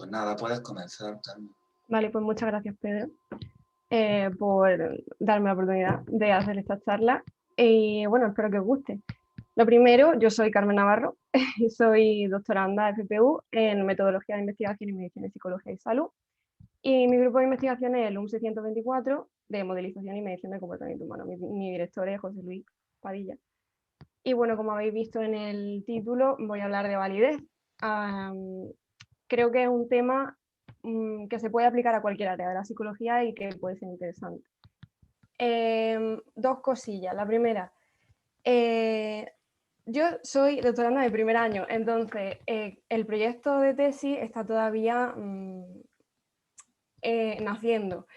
Pues nada, puedes comenzar, Carmen. Vale, pues muchas gracias, Pedro, por darme la oportunidad de hacer esta charla. Y bueno, espero que os guste. Lo primero, yo soy Carmen Navarro, soy doctoranda de FPU en Metodología de Investigación y Medición en Psicología y Salud. Y mi grupo de investigación es el UM 624 de Modelización y Medición de Comportamiento Humano. Mi director es José Luis Padilla. Y bueno, como habéis visto en el título, voy a hablar de validez. Creo que es un tema que se puede aplicar a cualquier área de la psicología y que puede ser interesante. Dos cosillas. La primera, yo soy doctoranda de primer año, entonces el proyecto de tesis está todavía naciendo.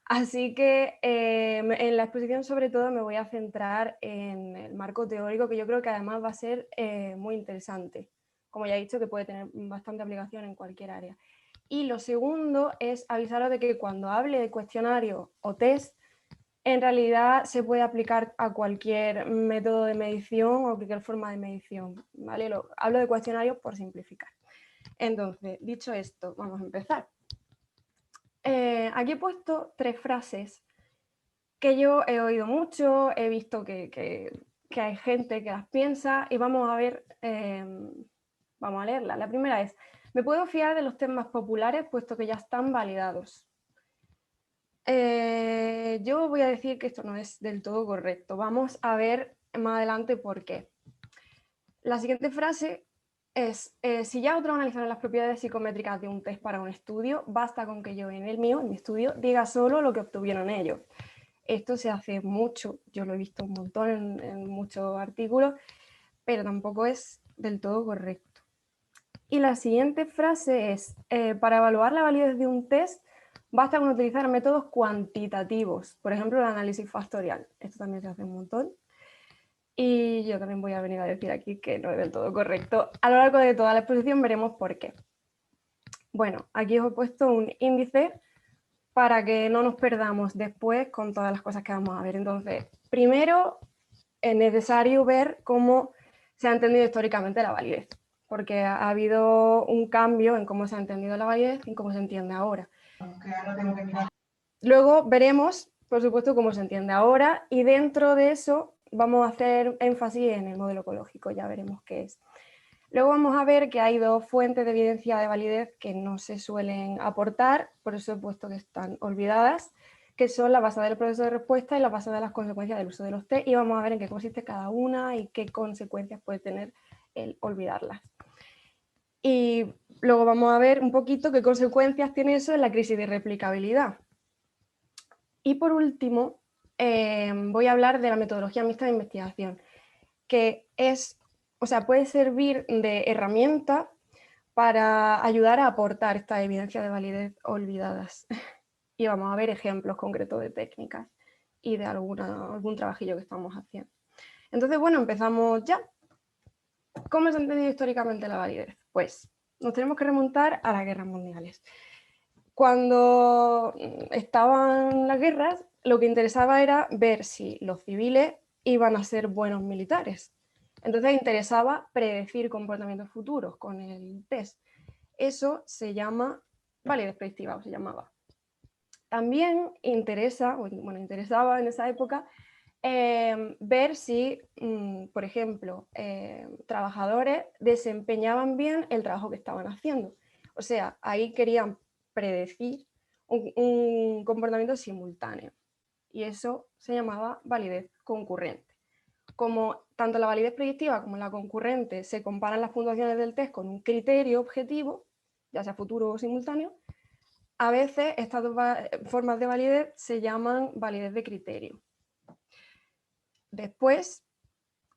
Así que en la exposición sobre todo me voy a centrar en el marco teórico, que yo creo que además va a ser muy interesante. Como ya he dicho, que puede tener bastante aplicación en cualquier área. Y lo segundo es avisaros de que cuando hable de cuestionario o test, en realidad se puede aplicar a cualquier método de medición o cualquier forma de medición, ¿vale? Hablo de cuestionarios por simplificar. Entonces, dicho esto, vamos a empezar. Aquí he puesto 3 frases que yo he oído mucho, he visto que hay gente que las piensa y vamos a ver, vamos a leerlas. La primera es: me puedo fiar de los test más populares puesto que ya están validados. Yo voy a decir que esto no es del todo correcto. Vamos a ver más adelante por qué. La siguiente frase es: si ya otros analizaron las propiedades psicométricas de un test para un estudio, basta con que yo en mi estudio, diga solo lo que obtuvieron ellos. Esto se hace mucho, yo lo he visto un montón en muchos artículos, pero tampoco es del todo correcto. Y la siguiente frase es: para evaluar la validez de un test, basta con utilizar métodos cuantitativos, por ejemplo, el análisis factorial. Esto también se hace un montón. Y yo también voy a venir a decir aquí que no es del todo correcto. A lo largo de toda la exposición veremos por qué. Bueno, aquí os he puesto un índice para que no nos perdamos después con todas las cosas que vamos a ver. Entonces, primero es necesario ver cómo se ha entendido históricamente la validez, porque ha habido un cambio en cómo se ha entendido la validez y cómo se entiende ahora. Luego veremos, por supuesto, cómo se entiende ahora, y dentro de eso vamos a hacer énfasis en el modelo ecológico, ya veremos qué es. Luego vamos a ver que hay 2 fuentes de evidencia de validez que no se suelen aportar, por eso he puesto que están olvidadas, que son la basada del proceso de respuesta y la basada de las consecuencias del uso de los test, y vamos a ver en qué consiste cada una y qué consecuencias puede tener el olvidarlas. Y luego vamos a ver un poquito qué consecuencias tiene eso en la crisis de replicabilidad. Y por último, voy a hablar de la metodología mixta de investigación, que puede servir de herramienta para ayudar a aportar estas evidencias de validez olvidadas. Y vamos a ver ejemplos concretos de técnicas y de algún trabajillo que estamos haciendo. Entonces, bueno, empezamos ya. ¿Cómo se ha entendido históricamente la validez? Pues nos tenemos que remontar a las guerras mundiales. Cuando estaban las guerras, lo que interesaba era ver si los civiles iban a ser buenos militares. Entonces interesaba predecir comportamientos futuros con el test. Eso se llama validez predictiva, o se llamaba. También interesaba en esa época ver si, por ejemplo, trabajadores desempeñaban bien el trabajo que estaban haciendo. O sea, ahí querían predecir un comportamiento simultáneo, y eso se llamaba validez concurrente. Como tanto la validez predictiva como la concurrente se comparan las puntuaciones del test con un criterio objetivo, ya sea futuro o simultáneo, a veces estas 2 formas de validez se llaman validez de criterio. Después,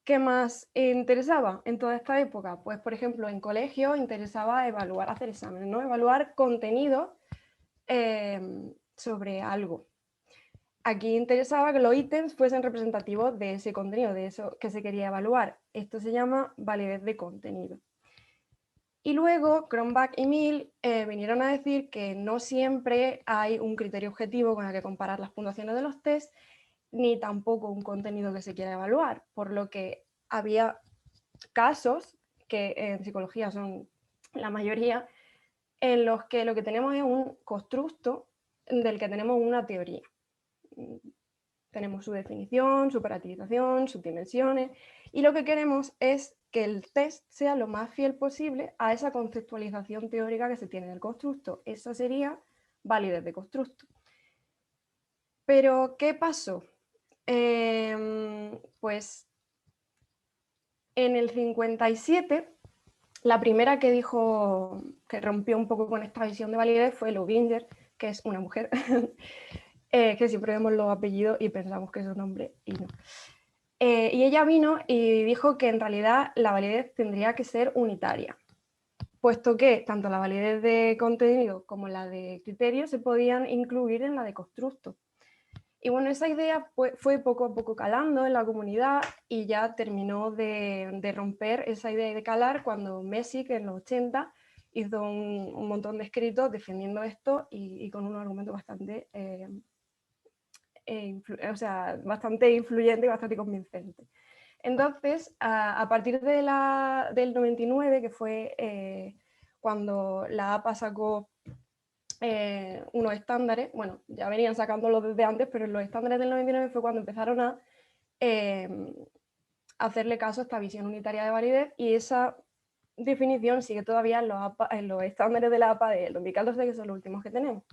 ¿qué más interesaba en toda esta época? Pues, por ejemplo, en colegio interesaba evaluar, hacer exámenes, ¿no? Evaluar contenido sobre algo. Aquí interesaba que los ítems fuesen representativos de ese contenido, de eso que se quería evaluar. Esto se llama validez de contenido. Y luego Cronbach y Mill vinieron a decir que no siempre hay un criterio objetivo con el que comparar las puntuaciones de los test, ni tampoco un contenido que se quiera evaluar, por lo que había casos, que en psicología son la mayoría, en los que lo que tenemos es un constructo del que tenemos una teoría. Tenemos su definición, su parametrización, sus dimensiones, y lo que queremos es que el test sea lo más fiel posible a esa conceptualización teórica que se tiene del constructo. Esa sería validez de constructo. Pero, ¿qué pasó? Pues en el 57, la primera que dijo, que rompió un poco con esta visión de validez fue Lobinger, que es una mujer, que siempre vemos los apellidos y pensamos que es un hombre y no. Y ella vino y dijo que en realidad la validez tendría que ser unitaria, puesto que tanto la validez de contenido como la de criterio se podían incluir en la de constructo. Y bueno, esa idea fue poco a poco calando en la comunidad y ya terminó de romper esa idea de calar cuando Messi, que en los 80 hizo un montón de escritos defendiendo esto y con un argumento bastante, bastante influyente y bastante convincente. Entonces, a partir del 99, que fue cuando la APA sacó unos estándares, bueno, ya venían sacándolos desde antes, pero los estándares del 99 fue cuando empezaron a hacerle caso a esta visión unitaria de validez, y esa definición sigue todavía en los estándares de la APA de 2014, que son los últimos que tenemos.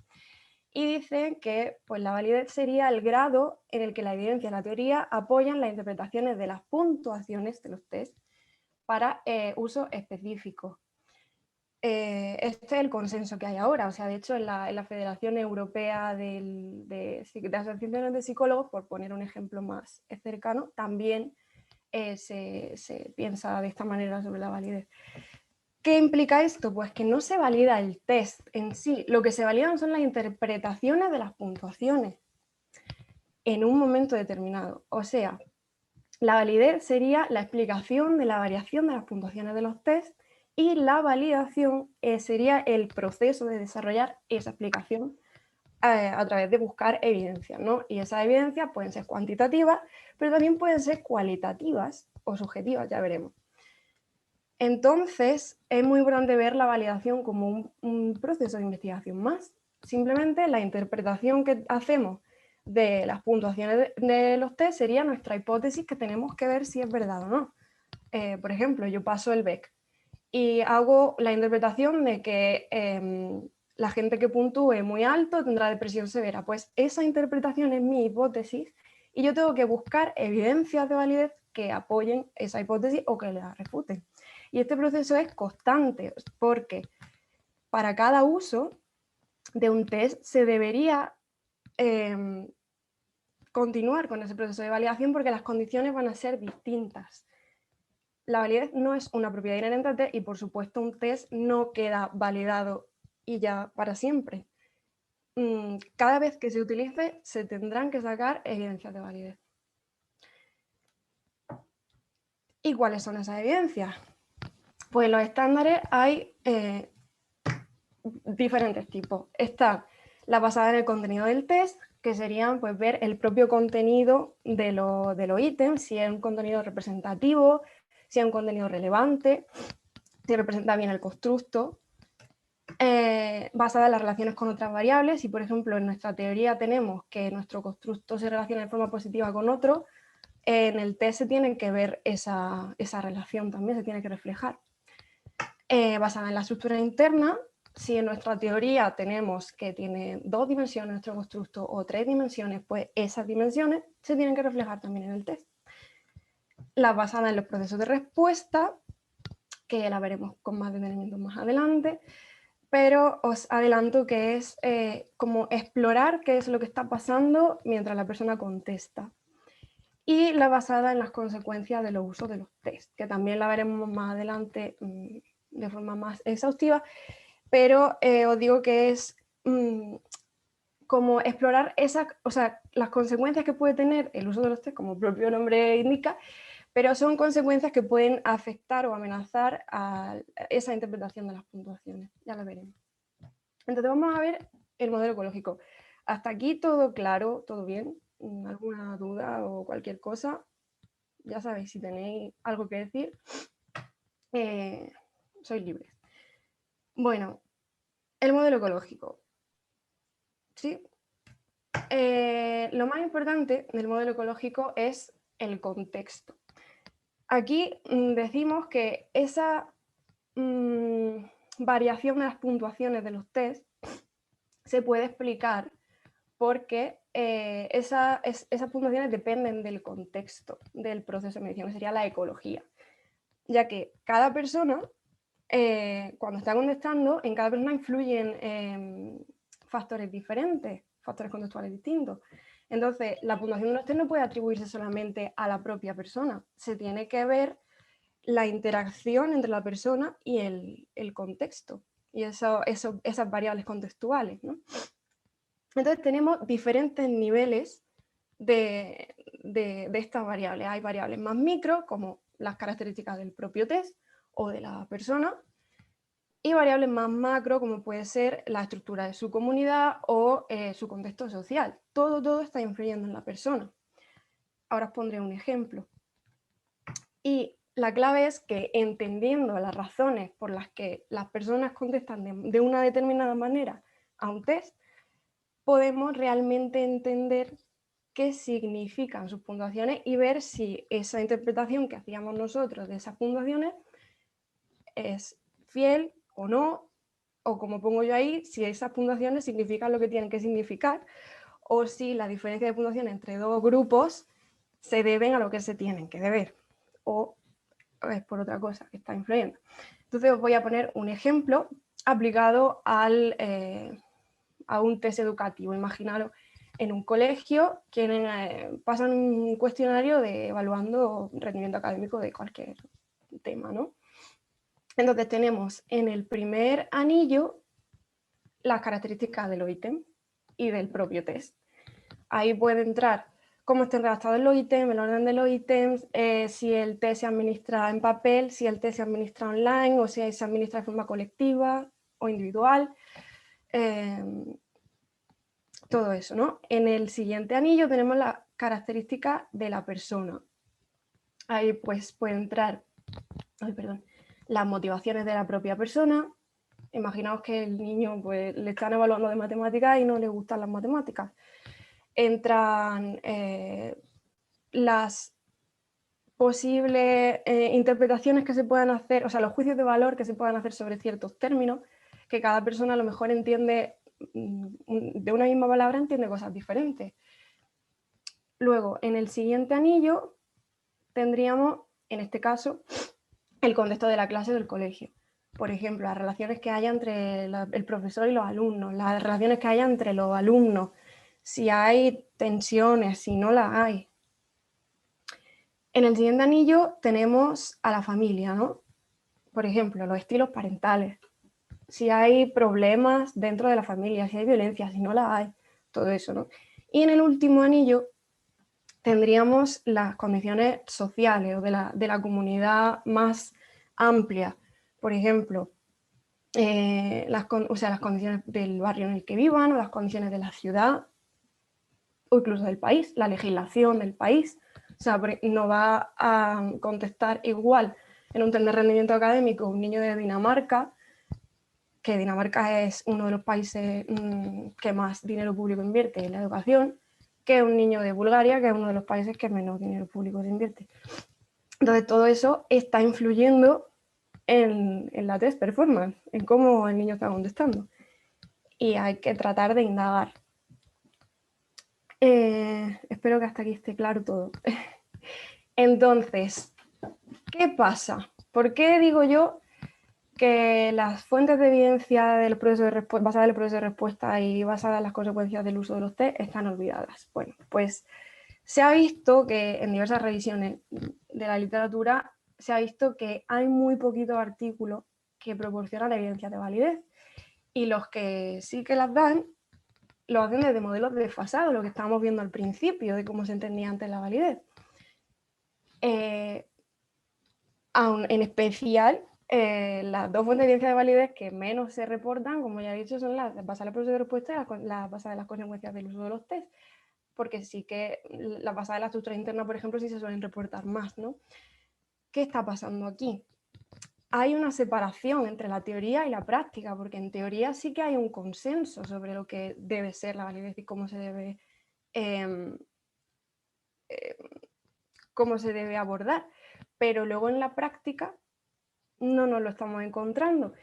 Y dicen que pues, la validez sería el grado en el que la evidencia y la teoría apoyan las interpretaciones de las puntuaciones de los test para usos específicos. Este es el consenso que hay ahora. O sea, de hecho, en la Federación Europea de Asociaciones de Psicólogos, por poner un ejemplo más cercano, también se piensa de esta manera sobre la validez. ¿Qué implica esto? Pues que no se valida el test en sí, lo que se validan son las interpretaciones de las puntuaciones en un momento determinado. O sea, la validez sería la explicación de la variación de las puntuaciones de los test, y la validación sería el proceso de desarrollar esa explicación a través de buscar evidencias, ¿no? Y esas evidencias pueden ser cuantitativas, pero también pueden ser cualitativas o subjetivas, ya veremos. Entonces, es muy importante ver la validación como un proceso de investigación más. Simplemente la interpretación que hacemos de las puntuaciones de los test sería nuestra hipótesis, que tenemos que ver si es verdad o no. Por ejemplo, yo paso el BEC y hago la interpretación de que la gente que puntúe muy alto tendrá depresión severa. Pues esa interpretación es mi hipótesis y yo tengo que buscar evidencias de validez que apoyen esa hipótesis o que la refuten. Y este proceso es constante porque para cada uso de un test se debería continuar con ese proceso de validación, porque las condiciones van a ser distintas. La validez no es una propiedad inherente al test y, por supuesto, un test no queda validado y ya para siempre. Cada vez que se utilice se tendrán que sacar evidencias de validez. ¿Y cuáles son esas evidencias? Pues en los estándares hay diferentes tipos. Está la basada en el contenido del test, que serían pues, ver el propio contenido de los ítems, si es un contenido representativo, si es un contenido relevante, si representa bien el constructo. Basada en las relaciones con otras variables. Si, por ejemplo, en nuestra teoría tenemos que nuestro constructo se relaciona de forma positiva con otro, en el test se tiene que ver esa relación también, se tiene que reflejar. Basada en la estructura interna, si en nuestra teoría tenemos que tiene 2 dimensiones nuestro constructo o 3 dimensiones, pues esas dimensiones se tienen que reflejar también en el test. La basada en los procesos de respuesta, que la veremos con más detenimiento más adelante, pero os adelanto que es como explorar qué es lo que está pasando mientras la persona contesta. Y la basada en las consecuencias de los usos de los test, que también la veremos más adelante de forma más exhaustiva, pero os digo que es como explorar las consecuencias que puede tener el uso de los test, como el propio nombre indica, pero son consecuencias que pueden afectar o amenazar a esa interpretación de las puntuaciones. Ya lo veremos. Entonces vamos a ver el modelo ecológico. Hasta aquí todo claro, todo bien. ¿Alguna duda o cualquier cosa? Ya sabéis, si tenéis algo que decir, sois libres. Bueno, El modelo ecológico. ¿Sí? Lo más importante del modelo ecológico es el contexto. Aquí decimos que esa variación de las puntuaciones de los test se puede explicar porque esas puntuaciones dependen del contexto del proceso de medición, que sería la ecología, ya que cada persona, cuando está contestando, en cada persona influyen factores diferentes, factores contextuales distintos. Entonces, la puntuación de los test no puede atribuirse solamente a la propia persona, se tiene que ver la interacción entre la persona y el contexto, y esas variables contextuales, ¿no? Entonces tenemos diferentes niveles de estas variables. Hay variables más micro, como las características del propio test o de la persona, y variables más macro, como puede ser la estructura de su comunidad o su contexto social. Todo está influyendo en la persona. Ahora os pondré un ejemplo. Y la clave es que, entendiendo las razones por las que las personas contestan de una determinada manera a un test, podemos realmente entender qué significan sus puntuaciones y ver si esa interpretación que hacíamos nosotros de esas puntuaciones es fiel o no, o como pongo yo ahí, si esas puntuaciones significan lo que tienen que significar, o si la diferencia de puntuación entre dos grupos se deben a lo que se tienen que deber, o es por otra cosa que está influyendo. Entonces os voy a poner un ejemplo aplicado a un test educativo. Imaginaros en un colegio, pasan un cuestionario evaluando rendimiento académico de cualquier tema, ¿no? Entonces tenemos en el primer anillo las características de los ítems y del propio test. Ahí puede entrar cómo estén redactados los ítems, el orden de los ítems, si el test se administra en papel, si el test se administra online o si se administra de forma colectiva o individual. Todo eso, ¿no? En el siguiente anillo tenemos las características de la persona. Ahí pues puede entrar, las motivaciones de la propia persona. Imaginaos que el niño pues, le están evaluando de matemáticas y no le gustan las matemáticas. Entran las posibles interpretaciones que se puedan hacer, o sea, los juicios de valor que se puedan hacer sobre ciertos términos, que cada persona a lo mejor entiende, de una misma palabra entiende cosas diferentes. Luego, en el siguiente anillo, tendríamos, en este caso, el contexto de la clase o del colegio. Por ejemplo, las relaciones que haya entre el profesor y los alumnos, las relaciones que haya entre los alumnos, si hay tensiones, si no las hay. En el siguiente anillo tenemos a la familia, ¿no? Por ejemplo, los estilos parentales. Si hay problemas dentro de la familia, si hay violencia, si no la hay, todo eso, ¿no? Y en el último anillo tendríamos las condiciones sociales o de la comunidad más amplia. Por ejemplo, las condiciones del barrio en el que vivan o las condiciones de la ciudad o incluso del país, la legislación del país. O sea, no va a contestar igual en un test de rendimiento académico un niño de Dinamarca, que Dinamarca es uno de los países que más dinero público invierte en la educación, que un niño de Bulgaria, que es uno de los países que menos dinero público se invierte. Entonces, todo eso está influyendo en la test performance, en cómo el niño está contestando. Y hay que tratar de indagar. Espero que hasta aquí esté claro todo. Entonces, ¿qué pasa? ¿Por qué digo yo que las fuentes de evidencia del proceso de basadas en el proceso de respuesta y basadas en las consecuencias del uso de los test están olvidadas? Bueno, pues se ha visto que en diversas revisiones de la literatura se ha visto que hay muy poquitos artículos que proporcionan evidencia de validez, y los que sí que las dan lo hacen desde modelos desfasados, lo que estábamos viendo al principio de cómo se entendía antes la validez. En especial, las dos fuentes de evidencia de validez que menos se reportan, como ya he dicho, son las basadas en el proceso de respuesta y las basadas en las consecuencias del uso de los test, porque sí que las basadas en la estructura interna, por ejemplo, sí se suelen reportar más, ¿no? ¿Qué está pasando aquí? hay una separación entre la teoría y la práctica, porque en teoría sí que hay un consenso sobre lo que debe ser la validez y cómo se debe, em, eh, cómo se debe abordar, pero luego en la práctica no nos lo estamos encontrando.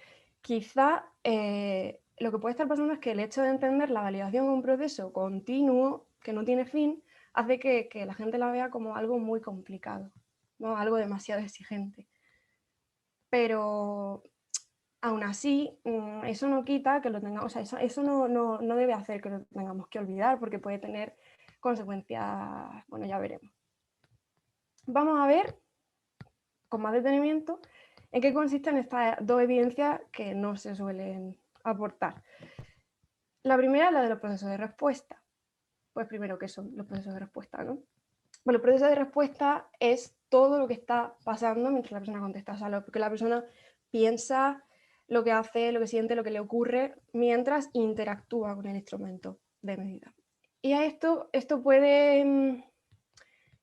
Quizá lo que puede estar pasando es que el hecho de entender la validación como un proceso continuo, que no tiene fin, hace que la gente la vea como algo muy complicado, ¿no? Algo demasiado exigente. Pero aún así, eso no quita que lo tengamos, o sea, eso no debe hacer que lo tengamos que olvidar, porque puede tener consecuencias, bueno, ya veremos. Vamos a ver con más detenimiento en qué consisten estas dos evidencias que no se suelen aportar. La primera es la de los procesos de respuesta. Pues primero, ¿qué son los procesos de respuesta, no? Bueno, el proceso de respuesta es todo lo que está pasando mientras la persona contesta, o sea, lo que la persona piensa, lo que hace, lo que siente, lo que le ocurre mientras interactúa con el instrumento de medida. Y a esto puede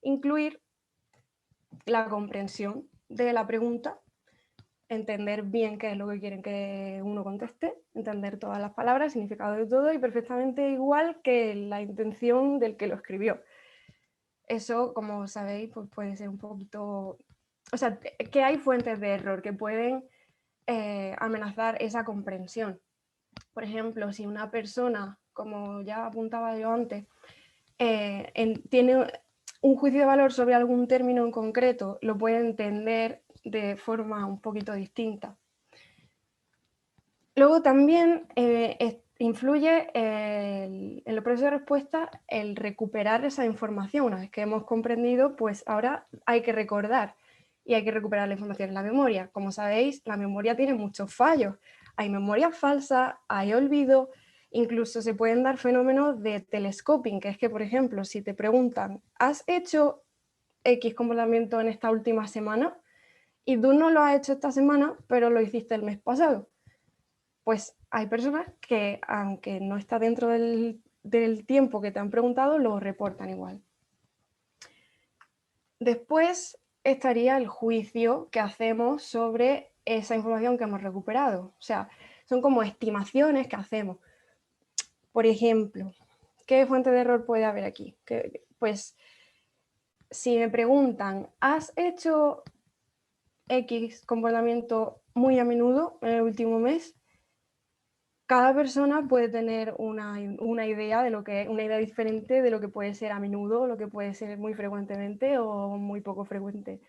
incluir la comprensión de la pregunta, entender bien qué es lo que quieren que uno conteste, entender todas las palabras, el significado de todo y perfectamente igual que la intención del que lo escribió. Eso, como sabéis, pues puede ser un poquito... O sea, que hay fuentes de error que pueden amenazar esa comprensión. Por ejemplo, si una persona, como ya apuntaba yo antes, tiene un juicio de valor sobre algún término en concreto, lo puede entender de forma un poquito distinta. Luego también influye en el proceso de respuesta el recuperar esa información. Una vez que hemos comprendido, pues ahora hay que recordar y hay que recuperar la información en la memoria. Como sabéis, la memoria tiene muchos fallos. Hay memoria falsa, hay olvido, incluso se pueden dar fenómenos de telescoping, que es que, por ejemplo, si te preguntan, ¿has hecho X comportamiento en esta última semana? Y tú no lo has hecho esta semana, pero lo hiciste el mes pasado. Pues hay personas que, aunque no está dentro del tiempo que te han preguntado, lo reportan igual. Después estaría el juicio que hacemos sobre esa información que hemos recuperado. O sea, son como estimaciones que hacemos. Por ejemplo, ¿qué fuente de error puede haber aquí? Pues si me preguntan, ¿has hecho X comportamiento muy a menudo en el último mes? Cada persona puede tener una idea de lo que, una idea diferente de lo que puede ser a menudo, lo que puede ser muy frecuentemente o muy poco frecuente.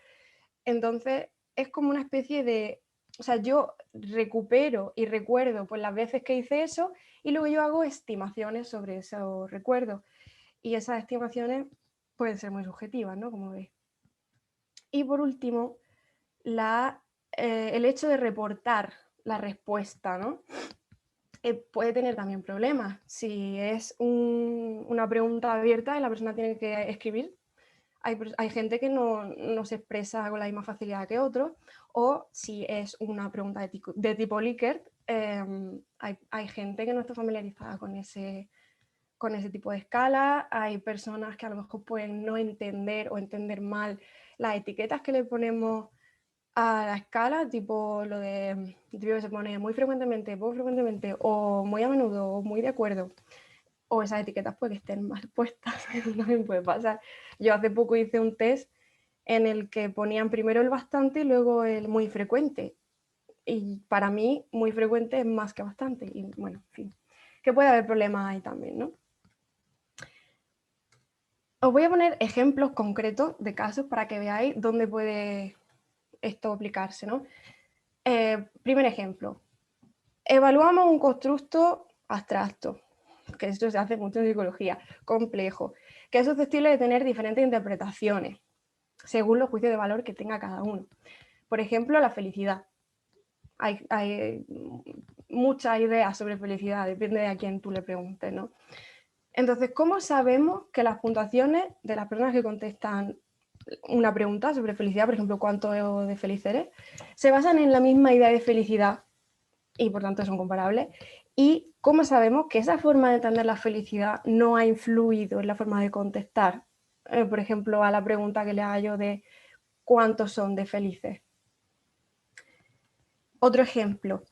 Entonces, es como una especie de, o sea, yo recupero y recuerdo pues las veces que hice eso y luego yo hago estimaciones sobre esos recuerdos. Y esas estimaciones pueden ser muy subjetivas, ¿no? Como veis. Y por último, el hecho de reportar la respuesta, ¿no? Puede tener también problemas. Si es una pregunta abierta y la persona tiene que escribir, hay gente que no se expresa con la misma facilidad que otros, o si es una pregunta de tipo Likert, hay gente que no está familiarizada con ese tipo de escala, hay personas que a lo mejor pueden no entender o entender mal las etiquetas que le ponemos a la escala, tipo lo de tipo que se pone muy frecuentemente, poco frecuentemente, o muy a menudo, o muy de acuerdo, o esas etiquetas pueden estén mal puestas, también puede pasar. Yo hace poco hice un test en el que ponían primero el bastante y luego el muy frecuente, y para mí muy frecuente es más que bastante, y bueno, en fin, que puede haber problemas ahí también, ¿no? Os voy a poner ejemplos concretos de casos para que veáis dónde puede esto aplicarse, ¿no? Primer ejemplo, evaluamos un constructo abstracto, que esto se hace mucho en psicología, complejo, que es susceptible de tener diferentes interpretaciones según los juicios de valor que tenga cada uno. Por ejemplo, la felicidad. Hay muchas ideas sobre felicidad, depende de a quién tú le preguntes, ¿no? Entonces, ¿cómo sabemos que las puntuaciones de las personas que contestan una pregunta sobre felicidad, por ejemplo, ¿cuánto de feliz eres?, se basan en la misma idea de felicidad y por tanto son comparables? ¿Y cómo sabemos que esa forma de entender la felicidad no ha influido en la forma de contestar, por ejemplo, a la pregunta que le hago yo de cuántos son de felices? Otro ejemplo.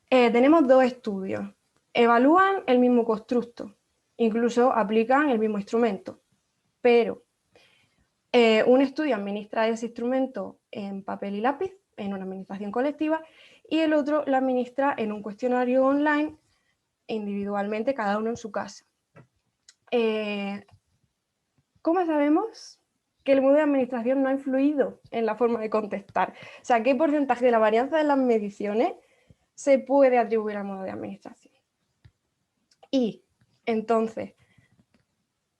Tenemos dos estudios. Evalúan el mismo constructo. Incluso aplican el mismo instrumento. Pero un estudio administra ese instrumento en papel y lápiz, en una administración colectiva, y el otro lo administra en un cuestionario online, individualmente, cada uno en su casa. ¿Cómo sabemos que el modo de administración no ha influido en la forma de contestar? O sea, ¿qué porcentaje de la varianza de las mediciones se puede atribuir al modo de administración? Y entonces,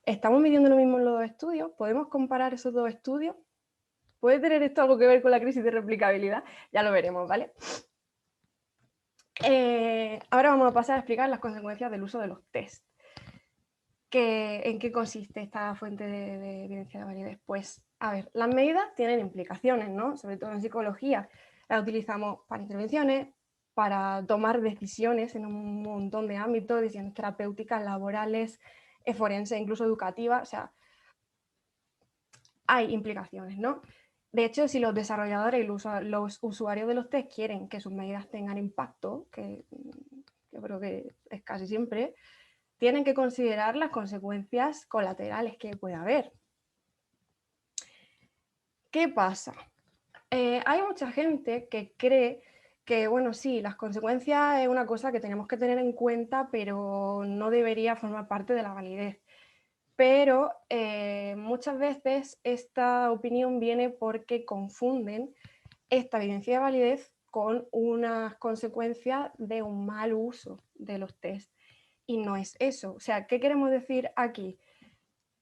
¿estamos midiendo lo mismo en los dos estudios? ¿Podemos comparar esos dos estudios? ¿Puede tener esto algo que ver con la crisis de replicabilidad? Ya lo veremos, ¿vale? Ahora vamos a pasar a explicar las consecuencias del uso de los test. ¿En qué consiste esta fuente de evidencia de validez? Pues, a ver, las medidas tienen implicaciones, ¿no? Sobre todo en psicología. Las utilizamos para intervenciones, para tomar decisiones en un montón de ámbitos, decisiones terapéuticas, laborales, forenses, incluso educativas. O sea, hay implicaciones, ¿no? De hecho, si los desarrolladores y los usuarios de los test quieren que sus medidas tengan impacto, que yo creo que es casi siempre, tienen que considerar las consecuencias colaterales que puede haber. ¿Qué pasa? Hay mucha gente que cree que, bueno, sí, las consecuencias es una cosa que tenemos que tener en cuenta, pero no debería formar parte de la validez. Pero muchas veces esta opinión viene porque confunden esta evidencia de validez con unas consecuencias de un mal uso de los test. Y no es eso. O sea, ¿qué queremos decir aquí?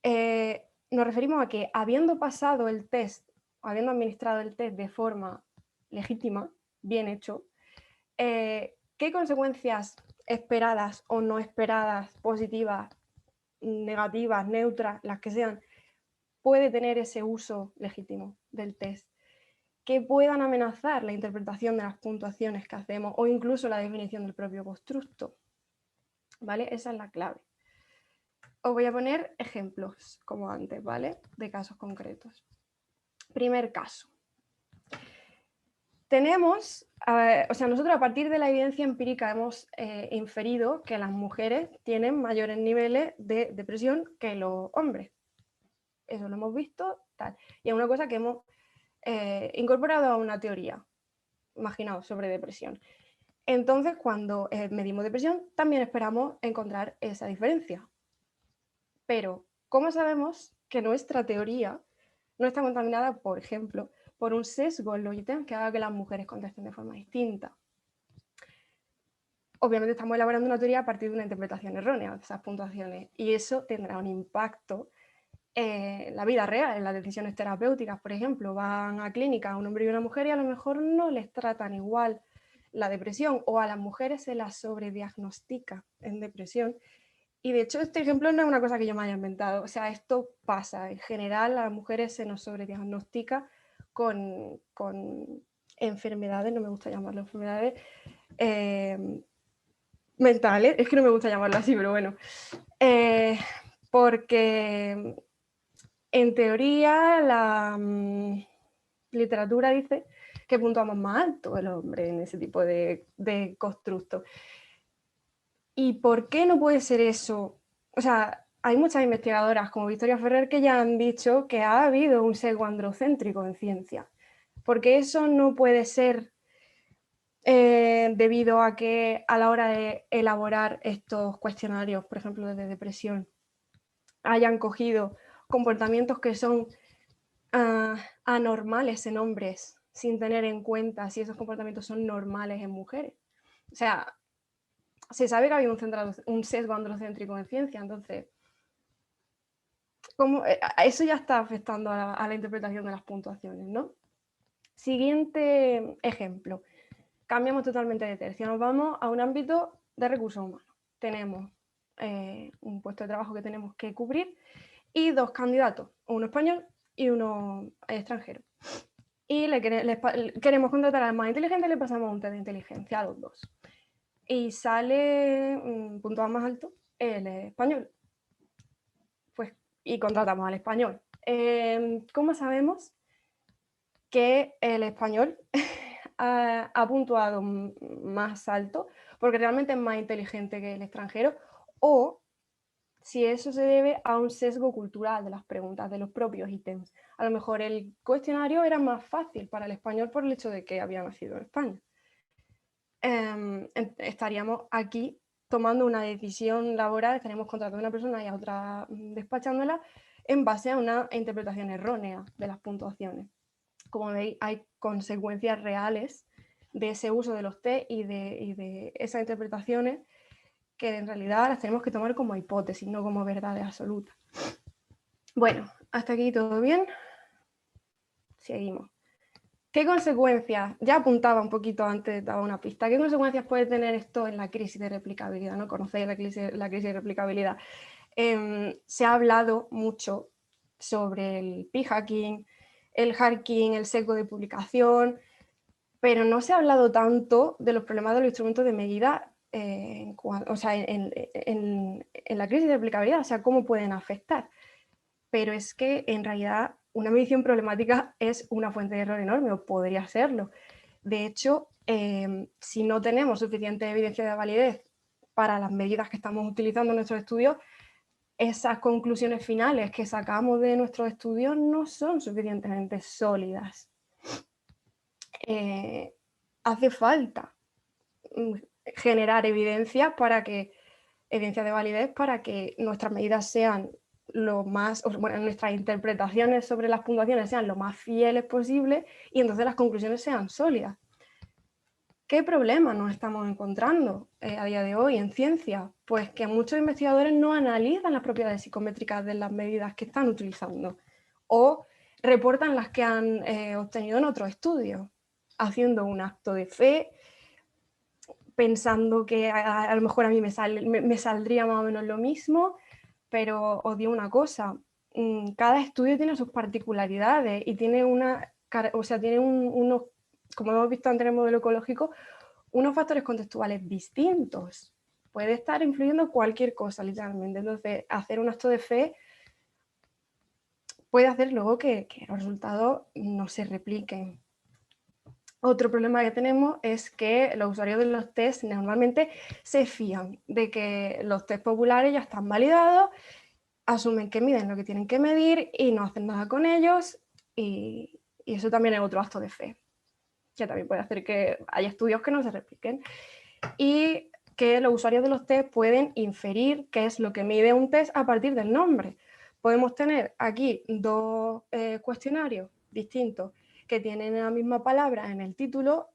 Nos referimos a que habiendo pasado el test, habiendo administrado el test de forma legítima, bien hecho, ¿qué consecuencias esperadas o no esperadas, positivas, negativas, neutras, las que sean, puede tener ese uso legítimo del test? Que puedan amenazar la interpretación de las puntuaciones que hacemos o incluso la definición del propio constructo. ¿Vale? Esa es la clave. Os voy a poner ejemplos, como antes, ¿vale? De casos concretos. Primer caso. Tenemos, nosotros a partir de la evidencia empírica hemos inferido que las mujeres tienen mayores niveles de depresión que los hombres. Eso lo hemos visto, tal. Y es una cosa que hemos incorporado a una teoría, imaginaos, sobre depresión. Entonces, cuando medimos depresión, también esperamos encontrar esa diferencia. Pero, ¿cómo sabemos que nuestra teoría no está contaminada, por ejemplo, por un sesgo en los ítems que haga que las mujeres contesten de forma distinta? Obviamente estamos elaborando una teoría a partir de una interpretación errónea de esas puntuaciones y eso tendrá un impacto en la vida real, en las decisiones terapéuticas. Por ejemplo, van a clínica un hombre y una mujer y a lo mejor no les tratan igual la depresión o a las mujeres se las sobrediagnostica en depresión. Y de hecho este ejemplo no es una cosa que yo me haya inventado, o sea, esto pasa, en general a las mujeres se nos sobrediagnostica con enfermedades, no me gusta llamarlo enfermedades, mentales, es que no me gusta llamarlo así, pero bueno, porque en teoría la literatura dice que puntuamos más alto el hombre en ese tipo de constructos. ¿Y por qué no puede ser eso? O sea, hay muchas investigadoras como Victoria Ferrer que ya han dicho que ha habido un sesgo androcéntrico en ciencia. Porque eso no puede ser debido a que a la hora de elaborar estos cuestionarios, por ejemplo, de depresión, hayan cogido comportamientos que son anormales en hombres sin tener en cuenta si esos comportamientos son normales en mujeres. O sea, se sabe que había un sesgo androcéntrico en ciencia, entonces eso ya está afectando a la interpretación de las puntuaciones, ¿no? Siguiente ejemplo. Cambiamos totalmente de tercio. Nos vamos a un ámbito de recursos humanos. Tenemos un puesto de trabajo que tenemos que cubrir y dos candidatos, uno español y uno extranjero. Y queremos contratar al más inteligente y le pasamos un test de inteligencia a los dos. Y sale puntuado más alto el español. Pues, y contratamos al español. ¿Cómo sabemos que el español ha puntuado más alto porque realmente es más inteligente que el extranjero, o si eso se debe a un sesgo cultural de las preguntas, de los propios ítems. A lo mejor el cuestionario era más fácil para el español por el hecho de que había nacido en España. Estaríamos aquí tomando una decisión laboral, estaríamos contratando a una persona y a otra despachándola en base a una interpretación errónea de las puntuaciones. Como veis, hay consecuencias reales de ese uso de los test y de esas interpretaciones que en realidad las tenemos que tomar como hipótesis, no como verdades absolutas. Bueno, hasta aquí todo bien. Seguimos. ¿Qué consecuencias? Ya apuntaba un poquito antes, daba una pista. ¿Qué consecuencias puede tener esto en la crisis de replicabilidad? ¿No? ¿Conocéis la crisis de replicabilidad? Se ha hablado mucho sobre el p-hacking, el hacking, el sesgo de publicación, pero no se ha hablado tanto de los problemas de los instrumentos de medida en la crisis de replicabilidad, o sea, cómo pueden afectar. Pero es que en realidad una medición problemática es una fuente de error enorme, o podría serlo. De hecho, si no tenemos suficiente evidencia de validez para las medidas que estamos utilizando en nuestros estudios, esas conclusiones finales que sacamos de nuestros estudios no son suficientemente sólidas. Hace falta generar evidencia de validez para que nuestras medidas sean nuestras interpretaciones sobre las puntuaciones sean lo más fieles posible y entonces las conclusiones sean sólidas. ¿Qué problemas nos estamos encontrando a día de hoy en ciencia? Pues que muchos investigadores no analizan las propiedades psicométricas de las medidas que están utilizando o reportan las que han obtenido en otros estudios, haciendo un acto de fe, pensando que a lo mejor a mí me saldría más o menos lo mismo, pero os digo una cosa, cada estudio tiene sus particularidades y tiene unos, como hemos visto antes en el modelo ecológico, unos factores contextuales distintos. Puede estar influyendo cualquier cosa, literalmente. Entonces, hacer un acto de fe puede hacer luego que los resultados no se repliquen. Otro problema que tenemos es que los usuarios de los tests normalmente se fían de que los tests populares ya están validados, asumen que miden lo que tienen que medir y no hacen nada con ellos, y eso también es otro acto de fe, que también puede hacer que haya estudios que no se repliquen. Y que los usuarios de los test pueden inferir qué es lo que mide un test a partir del nombre. Podemos tener aquí dos cuestionarios distintos que tienen la misma palabra en el título,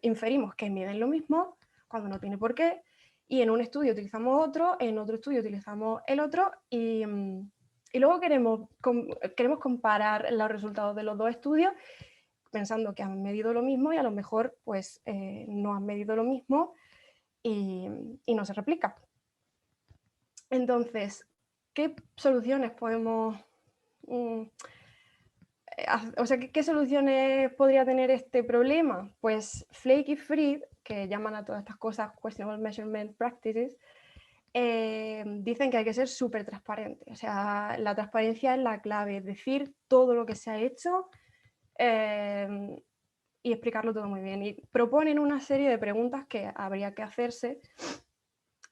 inferimos que miden lo mismo cuando no tiene por qué, y en un estudio utilizamos otro, en otro estudio utilizamos el otro, y luego queremos comparar los resultados de los dos estudios pensando que han medido lo mismo y a lo mejor pues no han medido lo mismo y no se replica. Entonces, ¿qué soluciones podemos... ¿qué soluciones podría tener este problema? Pues Flake y Fried, que llaman a todas estas cosas Questionable Measurement Practices, dicen que hay que ser súper transparente. O sea, la transparencia es la clave, es decir todo lo que se ha hecho y explicarlo todo muy bien. Y proponen una serie de preguntas que habría que hacerse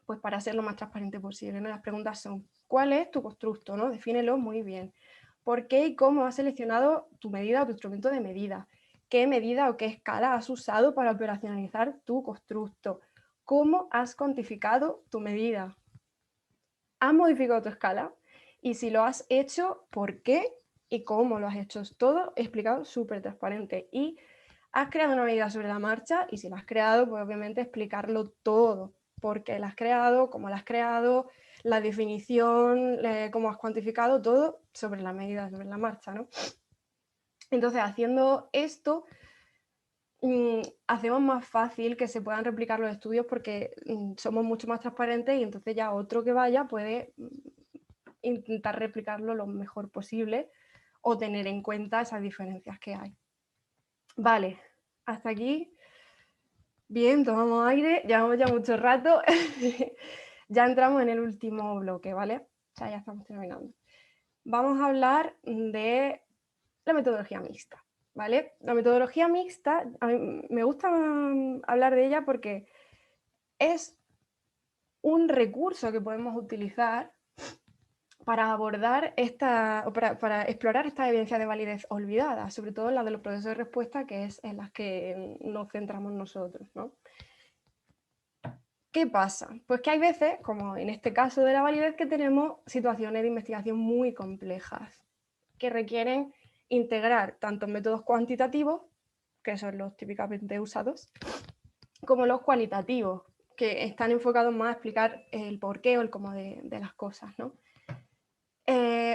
pues, para ser lo más transparente posible, ¿no? Las preguntas son, ¿cuál es tu constructo? ¿No? Defínelo muy bien. ¿Por qué y cómo has seleccionado tu medida o tu instrumento de medida? ¿Qué medida o qué escala has usado para operacionalizar tu constructo? ¿Cómo has cuantificado tu medida? ¿Has modificado tu escala? Y si lo has hecho, ¿por qué y cómo lo has hecho? Es todo explicado súper transparente. Y has creado una medida sobre la marcha, y si la has creado, pues obviamente explicarlo todo. ¿Por qué la has creado? ¿Cómo la has creado? La definición, cómo has cuantificado, todo sobre la medida, sobre la marcha, ¿no? Entonces, haciendo esto, hacemos más fácil que se puedan replicar los estudios porque somos mucho más transparentes y entonces ya otro que vaya puede intentar replicarlo lo mejor posible o tener en cuenta esas diferencias que hay. Vale, hasta aquí. Bien, tomamos aire, llevamos ya mucho rato. Ya entramos en el último bloque, ¿vale? O sea, ya estamos terminando. Vamos a hablar de la metodología mixta. ¿vale? La metodología mixta, a mí me gusta hablar de ella porque es un recurso que podemos utilizar para abordar para explorar estas evidencias de validez olvidadas, sobre todo la de los procesos de respuesta, que es en las que nos centramos nosotros, ¿no? ¿Qué pasa? Pues que hay veces, como en este caso de la validez, que tenemos situaciones de investigación muy complejas que requieren integrar tanto métodos cuantitativos, que son los típicamente usados, como los cualitativos, que están enfocados más a explicar el porqué o el cómo de las cosas, ¿no?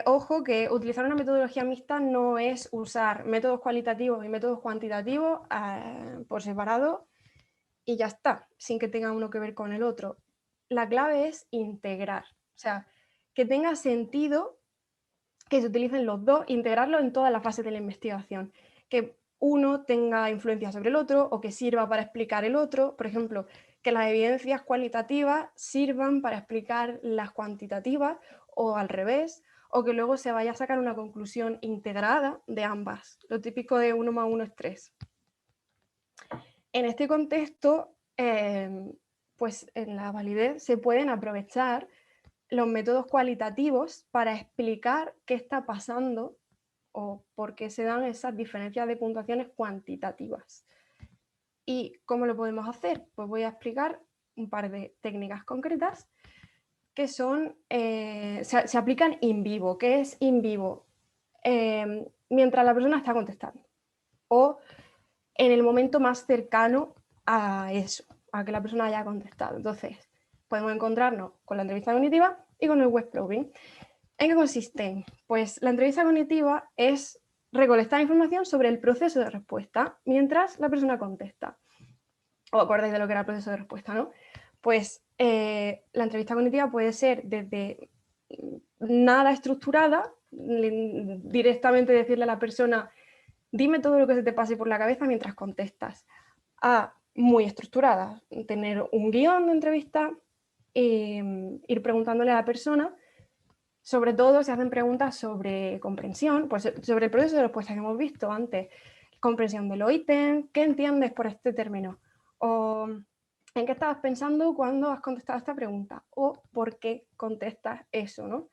Ojo que utilizar una metodología mixta no es usar métodos cualitativos y métodos cuantitativos por separado y ya está, sin que tenga uno que ver con el otro. La clave es integrar, o sea, que tenga sentido que se utilicen los dos, integrarlo en todas las fases de la investigación, que uno tenga influencia sobre el otro o que sirva para explicar el otro, por ejemplo, que las evidencias cualitativas sirvan para explicar las cuantitativas o al revés, o que luego se vaya a sacar una conclusión integrada de ambas. Lo típico de 1 más 1 es 3. En este contexto, pues en la validez se pueden aprovechar los métodos cualitativos para explicar qué está pasando o por qué se dan esas diferencias de puntuaciones cuantitativas. ¿Y cómo lo podemos hacer? Pues voy a explicar un par de técnicas concretas que son, se aplican in vivo. ¿Qué es in vivo? Mientras la persona está contestando o en el momento más cercano a eso, a que la persona haya contestado. Entonces, podemos encontrarnos con la entrevista cognitiva y con el web probing. ¿En qué consisten? Pues la entrevista cognitiva es recolectar información sobre el proceso de respuesta mientras la persona contesta. ¿Os acordáis de lo que era el proceso de respuesta, no? Pues la entrevista cognitiva puede ser desde nada estructurada, directamente decirle a la persona, dime todo lo que se te pase por la cabeza mientras contestas, a muy estructurada, tener un guión de entrevista, ir preguntándole a la persona. Sobre todo se hacen preguntas sobre comprensión, pues sobre el proceso de respuesta que hemos visto antes, comprensión de los ítems, ¿qué entiendes por este término? O ¿en qué estabas pensando cuando has contestado esta pregunta? O ¿por qué contestas eso, no?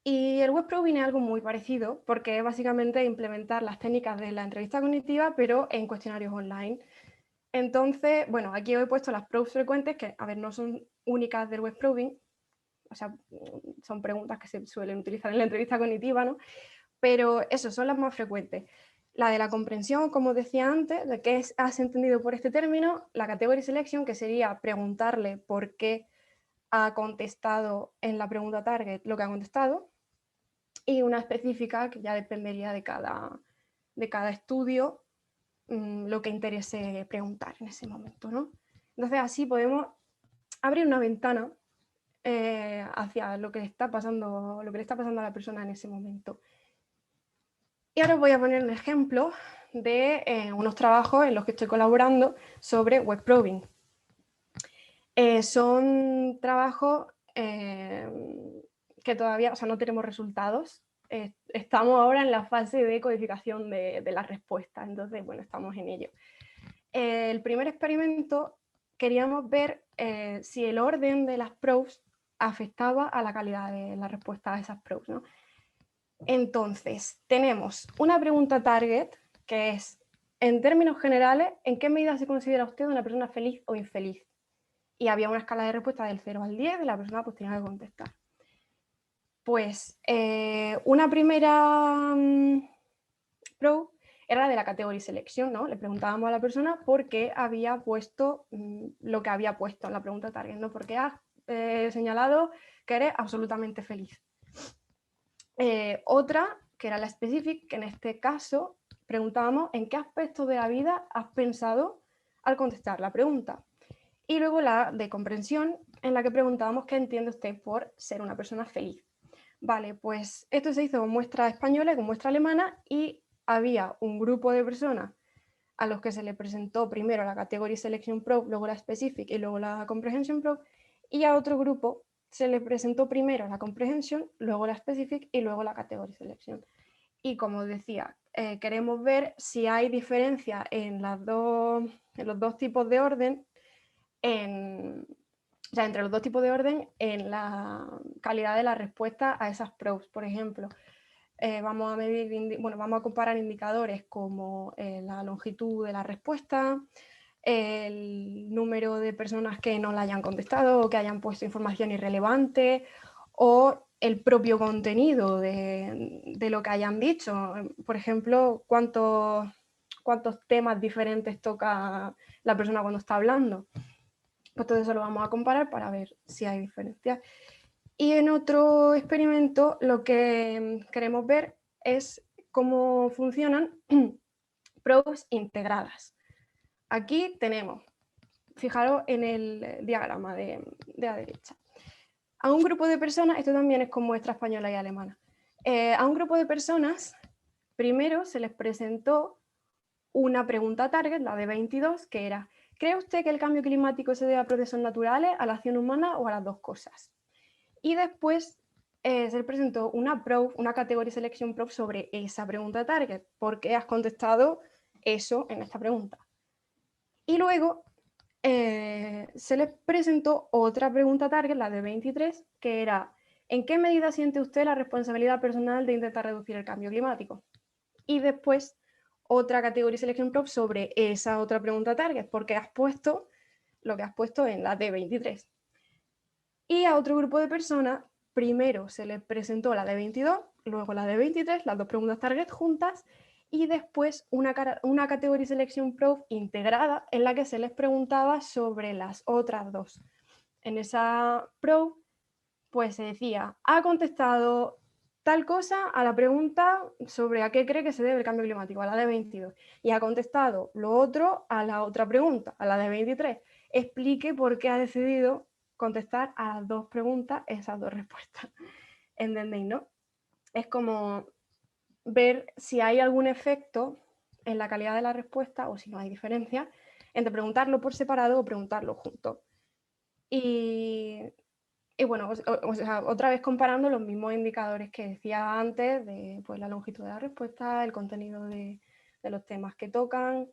Y el web probing es algo muy parecido porque es básicamente implementar las técnicas de la entrevista cognitiva pero en cuestionarios online. Entonces, bueno, aquí he puesto las probes frecuentes que, a ver, no son únicas del web probing, o sea, son preguntas que se suelen utilizar en la entrevista cognitiva, ¿no? Pero eso, son las más frecuentes. La de la comprensión, como decía antes, de qué has entendido por este término, la category selection, que sería preguntarle por qué ha contestado en la pregunta target lo que ha contestado, y una específica que ya dependería de cada estudio, lo que interese preguntar en ese momento, ¿no? Entonces así podemos abrir una ventana hacia lo que le está pasando a la persona en ese momento. Y ahora os voy a poner un ejemplo de unos trabajos en los que estoy colaborando sobre web probing. Son trabajos que todavía, o sea, no tenemos resultados. Estamos ahora en la fase de codificación de las respuestas, entonces, bueno, estamos en ello. El primer experimento queríamos ver si el orden de las probes afectaba a la calidad de la respuesta a esas probes, ¿no? Entonces, tenemos una pregunta target que es, en términos generales, ¿en qué medida se considera usted una persona feliz o infeliz? Y había una escala de respuesta del 0 al 10 y la persona pues tenía que contestar. Pues una primera probe era de la categoría selección, ¿no? Le preguntábamos a la persona por qué había puesto lo que había puesto en la pregunta target, ¿no? Porque has señalado que eres absolutamente feliz. Otra, que era la specific, que en este caso preguntábamos en qué aspectos de la vida has pensado al contestar la pregunta. Y luego la de comprensión, en la que preguntábamos qué entiende usted por ser una persona feliz. Vale, pues esto se hizo con muestra española y con muestra alemana y había un grupo de personas a los que se le presentó primero la Category Selection Probe, luego la Specific y luego la Comprehension Probe, y a otro grupo se le presentó primero la Comprehension, luego la Specific y luego la Category Selection. Y como decía, queremos ver si hay diferencia en los dos tipos de orden, o sea, entre los dos tipos de orden en la calidad de la respuesta a esas probes. Por ejemplo, vamos a comparar indicadores como la longitud de la respuesta, el número de personas que no la hayan contestado o que hayan puesto información irrelevante, o el propio contenido de lo que hayan dicho. Por ejemplo, cuántos temas diferentes toca la persona cuando está hablando. Pues todo eso lo vamos a comparar para ver si hay diferencias. Y en otro experimento lo que queremos ver es cómo funcionan probes integradas. Aquí tenemos, fijaros en el diagrama de la derecha, a un grupo de personas, esto también es con muestra española y alemana, a un grupo de personas primero se les presentó una pregunta target, la de 22, que era: ¿cree usted que el cambio climático se debe a procesos naturales, a la acción humana o a las dos cosas? Y después se les presentó una probe, una category selection probe sobre esa pregunta target, porque has contestado eso en esta pregunta. Y luego se les presentó otra pregunta target, la de 23, que era: ¿en qué medida siente usted la responsabilidad personal de intentar reducir el cambio climático? Y después otra categoría selection probe sobre esa otra pregunta target, porque has puesto lo que has puesto en la de 23. Y a otro grupo de personas, primero se les presentó la de 22, luego la de 23, las dos preguntas target juntas, y después una category selection probe integrada en la que se les preguntaba sobre las otras dos. En esa probe, pues se decía: ha contestado tal cosa a la pregunta sobre a qué cree que se debe el cambio climático, a la de 22, y ha contestado lo otro a la otra pregunta, a la de 23. Explique por qué ha decidido contestar a las dos preguntas esas dos respuestas. ¿Entendéis, no? Es como ver si hay algún efecto en la calidad de la respuesta o si no hay diferencia entre preguntarlo por separado o preguntarlo junto. Y bueno, o sea, otra vez comparando los mismos indicadores que decía antes, de pues, la longitud de la respuesta, el contenido de los temas que tocan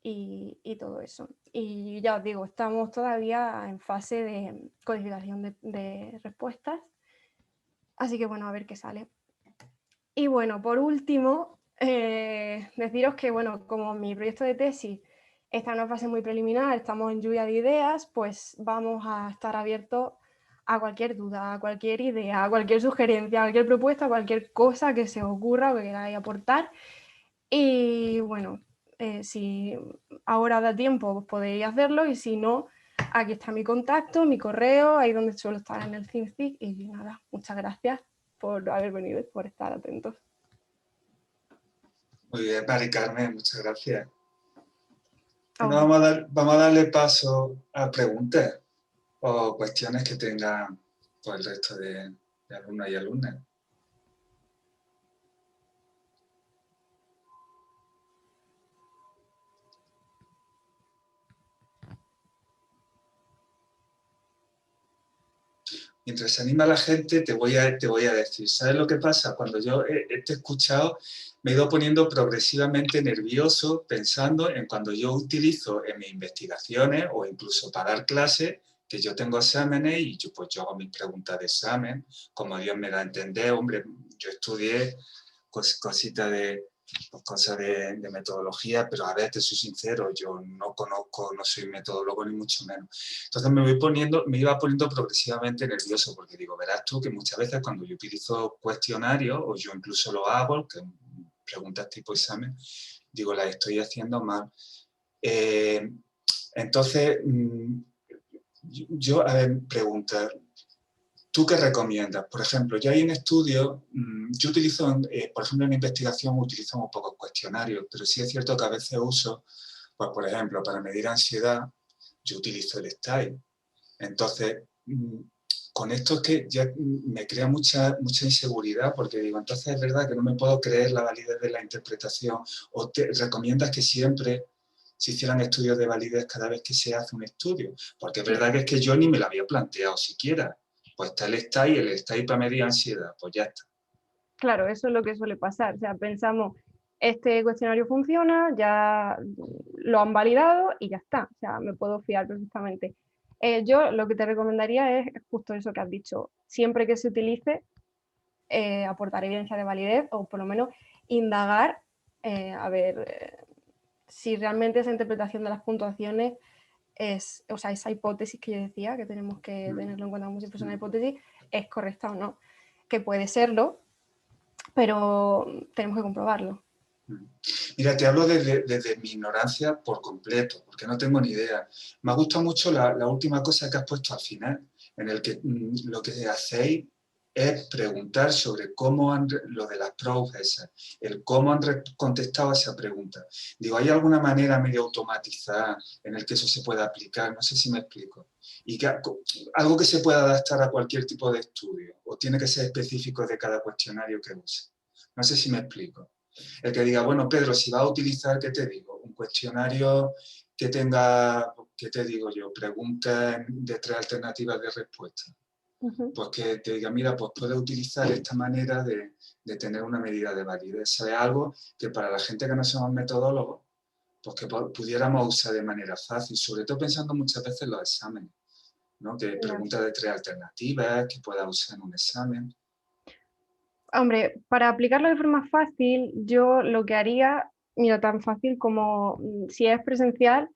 y todo eso. Y ya os digo, estamos todavía en fase de codificación de respuestas, así que bueno, a ver qué sale. Y bueno, por último, deciros que bueno, como mi proyecto de tesis está en una fase muy preliminar, estamos en lluvia de ideas, pues vamos a estar abiertos a cualquier duda, a cualquier idea, a cualquier sugerencia, a cualquier propuesta, a cualquier cosa que se os ocurra o que queráis aportar. Y bueno, si ahora da tiempo, pues podéis hacerlo, y si no, aquí está mi contacto, mi correo, ahí donde suelo estar en el ThinkCIC. Y nada, muchas gracias por haber venido y por estar atentos. Muy bien, Mari Carmen, muchas gracias. Oh. Bueno, vamos a darle paso a preguntas o cuestiones que tengan pues, el resto de alumnos y alumnas. Mientras se anima la gente, te voy a decir, ¿sabes lo que pasa? Cuando yo te he escuchado, me he ido poniendo progresivamente nervioso pensando en cuando yo utilizo en mis investigaciones o incluso para dar clases, que yo tengo exámenes y yo hago mis preguntas de examen, como Dios me da a entender. Hombre, yo estudié cositas cosas de metodología, pero a ver, te soy sincero, yo no conozco, no soy metodólogo ni mucho menos. Entonces me iba poniendo progresivamente nervioso, porque digo, verás tú que muchas veces cuando yo utilizo cuestionarios, o yo incluso lo hago, que preguntas tipo examen, digo, las estoy haciendo mal. Entonces, yo, a ver, pregunta, ¿tú qué recomiendas? Por ejemplo, ya hay un estudio, yo utilizo, por ejemplo, en mi investigación utilizo muy pocos cuestionarios, pero sí es cierto que a veces uso, pues por ejemplo, para medir ansiedad, yo utilizo el STAI. Entonces, con esto es que ya me crea mucha inseguridad, porque digo, entonces es verdad que no me puedo creer la validez de la interpretación, o te recomiendas que siempre se hicieran estudios de validez cada vez que se hace un estudio, porque es verdad que es que yo ni me lo había planteado siquiera. Pues está el STAI para medir ansiedad, pues ya está. Claro, eso es lo que suele pasar. O sea, pensamos, este cuestionario funciona, ya lo han validado y ya está, o sea, me puedo fiar perfectamente. Yo lo que te recomendaría es justo eso que has dicho, siempre que se utilice, aportar evidencia de validez o por lo menos indagar, a ver si realmente esa interpretación de las puntuaciones es, o sea, esa hipótesis que yo decía, que tenemos que tenerlo en cuenta como si fuese una hipótesis, es correcta o no. Que puede serlo, pero tenemos que comprobarlo. Mira, te hablo desde mi ignorancia por completo, porque no tengo ni idea. Me ha gustado mucho la última cosa que has puesto al final, en el que lo que hacéis es preguntar sobre cómo han, lo de las probes esas, el cómo han contestado a esa pregunta. Digo, ¿hay alguna manera medio automatizada en el que eso se pueda aplicar? No sé si me explico. Y que, algo que se pueda adaptar a cualquier tipo de estudio, o tiene que ser específico de cada cuestionario que use. No sé si me explico. El que diga, bueno, Pedro, si vas a utilizar, ¿qué te digo? Un cuestionario que tenga, ¿qué te digo yo? Preguntas de 3 alternativas de respuesta. Pues que te diga, mira, pues puedes utilizar esta manera de tener una medida de validez. Eso es algo que para la gente que no somos metodólogos, pues que pudiéramos usar de manera fácil, sobre todo pensando muchas veces en los exámenes, ¿no? Que preguntas de 3 alternativas, que puedas usar en un examen. Hombre, para aplicarlo de forma fácil, yo lo que haría, mira, tan fácil como si es presencial,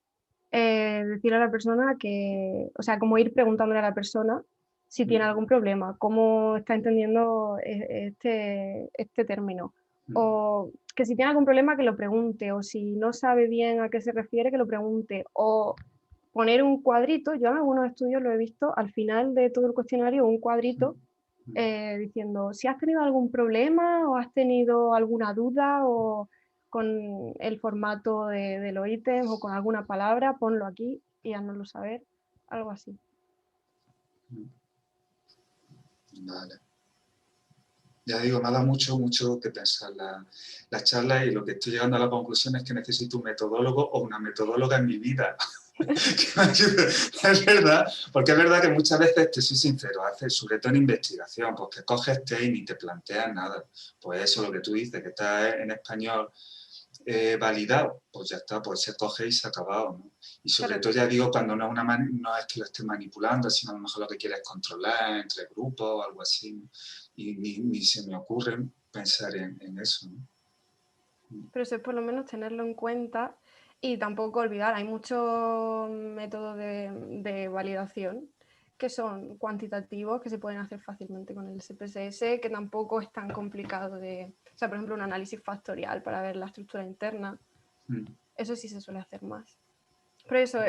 decirle a la persona que, o sea, como ir preguntándole a la persona si tiene algún problema, cómo está entendiendo este término, o que si tiene algún problema que lo pregunte, o si no sabe bien a qué se refiere que lo pregunte, o poner un cuadrito, yo en algunos estudios lo he visto, al final de todo el cuestionario, un cuadrito diciendo si has tenido algún problema o has tenido alguna duda o con el formato de los ítems o con alguna palabra, ponlo aquí y háznoslo saber, algo así. Vale. Ya digo, me ha dado mucho que pensar la charla y lo que estoy llegando a la conclusión es que necesito un metodólogo o una metodóloga en mi vida. Es verdad, porque es verdad que muchas veces, te soy sincero, haces, sobre todo en investigación, pues que coges y ni te planteas nada. Pues eso, lo que tú dices, que está en español validado, pues ya está, pues se coge y se ha acabado, ¿no? Y sobre Claro. todo, ya digo, cuando no es que lo estés manipulando, sino a lo mejor lo que quieres controlar entre grupos o algo así, ¿no? Y ni se me ocurre pensar en eso, ¿no? Pero eso es por lo menos tenerlo en cuenta y tampoco olvidar, hay muchos métodos de validación que son cuantitativos, que se pueden hacer fácilmente con el SPSS, que tampoco es tan complicado de... O sea, por ejemplo, un análisis factorial para ver la estructura interna. Eso sí se suele hacer más. Pero eso,